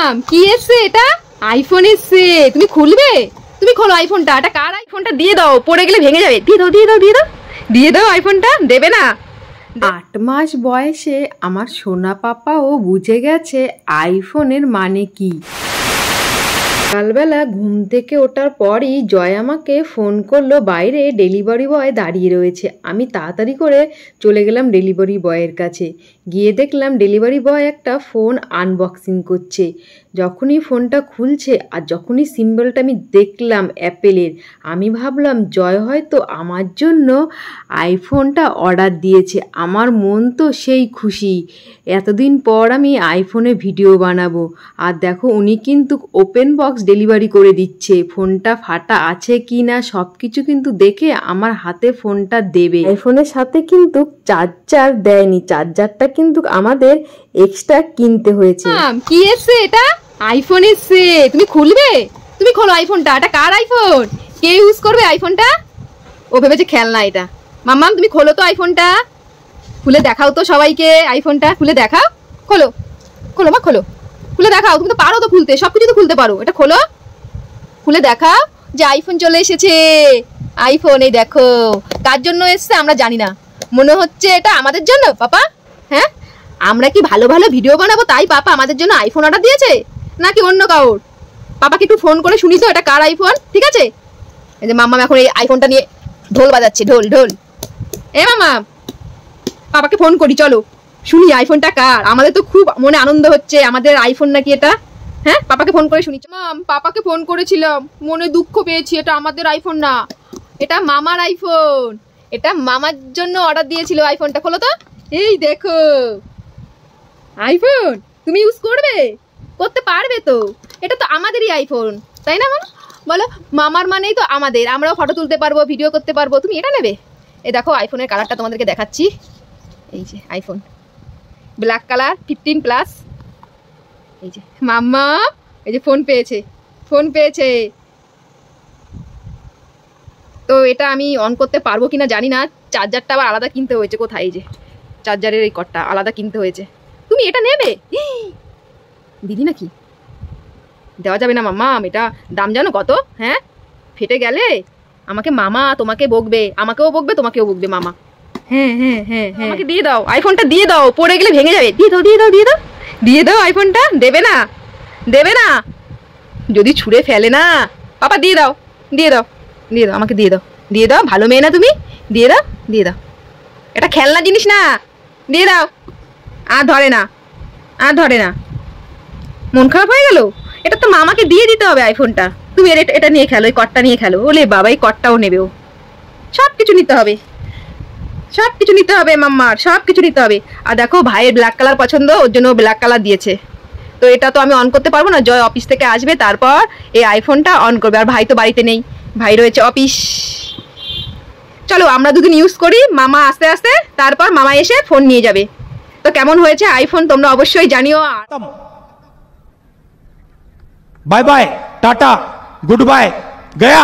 মাম কি এসছে? এটা আইফোন এসছে, তুমি খুলবে? তুমি খোলো আইফোনটা। এটা কার? আইফোনটা দিয়ে দাও, পড়ে গেলে ভেঙে যাবে। দিয়ে দাও দিয়ে দাও দিয়ে দাও দিয়ে দাও আইফোনটা। দেবে না? 8 মাস বয়সে আমার সোনা পাপাও বুঝে গেছে আইফোনের মানে কি। সকালবেলা ঘুম থেকে ওঠার পরই জয় আমাকে ফোন করলো, বাইরে ডেলিভারি বয় দাঁড়িয়ে রয়েছে। আমি তাড়াতাড়ি করে চলে গেলাম ডেলিভারি বয়ের কাছে। গিয়ে দেখলাম ডেলিভারি বয় একটা ফোন আনবক্সিং করছে। যখনই ফোনটা খুলছে আর যখনই সিম্বলটা আমি দেখলাম অ্যাপেলের, আমি ভাবলাম জয় হয়তো আমার জন্য আইফোনটা অর্ডার দিয়েছে। আমার মন তো সেই খুশি, এতদিন পর আমি আইফোনে ভিডিও বানাবো। আর দেখো উনি কিন্তু ওপেন বক্স ডেলিভারি করে দিচ্ছে। ফোনটা ফাটা আছে কি না সব কিছু কিন্তু দেখে আমার হাতে ফোনটা দেবে। আইফোনের সাথে কিন্তু চার্জার দেয়নি, চার্জারটা কিন্তু আমাদের এক্সট্রা কিনতে হয়েছে। কি এসছে? এটা আইফোন এসছে, তুমি খুলবে? তুমি খোলো আইফোনটা। এটা কার আইফোন? কে ইউজ করবে আইফোনটা? ও ভেবেছে খেলনা এটা। মাম্মাম তুমি খোলো তো আইফোনটা, খুলে দেখাও তো সবাইকে। আইফোনটা খুলে দেখাও, খোলো খোলো মা খোলো, খুলে দেখাও। তুমি তো পারো তো খুলতে, সবকিছু তো খুলতে পারো। এটা খোলো, খুলে দেখাও যে আইফোন চলে এসেছে। আইফোন এই দেখো। কার জন্য এসছে আমরা জানি না, মনে হচ্ছে এটা আমাদের জন্য পাপা। হ্যাঁ, আমরা কি ভালো ভালো ভিডিও বানাবো তাই পাপা আমাদের জন্য আইফোন অর্ডার দিয়েছে, নাকি অন্য কাউর? পাপাকে একটু ফোন করে শুনি তো এটা কার আইফোন। ঠিক আছে, এই যে মাম্মাম এখন এই আইফোনটা নিয়ে ঢোল বাজাচ্ছে, ঢোল ঢোল। এ মাম্মা, পাপাকে ফোন করি, চলো শুনি আইফোনটা কার। আমাদের তো খুব মনে আনন্দ হচ্ছে, আমাদের আইফোন নাকি এটা। হ্যাঁ, পাপাকে ফোন করে শুনি। মাম, পাপাকে ফোন করেছিলাম, মনে দুঃখ পেয়েছি, এটা আমাদের আইফোন না, এটা মামার আইফোন। এটা মামার জন্য অর্ডার দিয়েছিল আইফোনটা। খোলো তো, এই দেখো আইফোন। তুমি ইউজ করবে? করতে পারবে তো, এটা তো আমাদেরই আইফোন, তাই না মামা? বলো, মামার মানেই তো আমাদের, আমরাও ফটো তুলতে পারবো, ভিডিও করতে পারবো। তুমি এটা নেবে? এই দেখো আইফোনের কালারটা তোমাদেরকে দেখাচ্ছি। এই যে আইফোন ব্ল্যাক কালার 15+। এই যে মাম্মা, এই যে ফোন পেয়েছে, ফোন পেয়েছে। তো এটা আমি অন করতে পারবো কিনা জানি না, চার্জারটা আবার আলাদা কিনতে হয়েছে। কোথায়? এই যে চার্জারের এই কর্ডটা আলাদা কিনতে হয়েছে। তুমি এটা নেবে? দিদি নাকি? দেওয়া যাবে না মাম্মা, এটা দাম জানো কত? হ্যাঁ, ফেটে গেলে আমাকে মামা তোমাকে বকবে, আমাকেও বকবে তোমাকেও বকবে মামা। হ্যাঁ হ্যাঁ হ্যাঁ হ্যাঁ, আমাকে দিয়ে দাও আইফোনটা, দিয়ে দাও, পড়ে গেলে ভেঙে যাবে। দিয়ে দাও দিয়ে দাও দিয়ে দাও দিয়ে দাও আইফোনটা। দেবে না? দেবে না? যদি ছুঁড়ে ফেলে না। পাপা দিয়ে দাও দিয়ে দাও দিয়ে দাও, আমাকে দিয়ে দাও দিয়ে দাও, ভালো মেয়ে না তুমি? দিয়ে দাও দিয়ে দাও, এটা খেলনা জিনিস না, দিয়ে দাও। আর ধরে না, আর ধরে না। মন খারাপ হয়ে গেল? এটা তো মামাকে দিয়ে দিতে হবে আইফোনটা। তুমি এটা নিয়ে খেলো, এই কটটা নিয়ে খেলো। ওলে বাবা, এই কটটাও নেবে ও। সব কিছু নিতে হবে, সব কিছু নিতে হবে মাম্মার, সব কিছু নিতে হবে। আর দেখো ভাইয়ের ব্ল্যাক কালার পছন্দ, ওর জন্য ব্ল্যাক কালার দিয়েছে। তো এটা তো আমি অন করতে পারবো না, জয় অফিস থেকে আসবে তারপর এই আইফোনটা অন করবে। আর ভাই তো বাড়িতে নেই, ভাই রয়েছে অফিস। চলো আমরা দুদিন ইউজ করি, মামা আস্তে আস্তে, তারপর মামা এসে ফোন নিয়ে যাবে। তো কেমন হয়েছে আইফোন তোমরা অবশ্যই জানিও। Bye bye, tata, good bye, गया।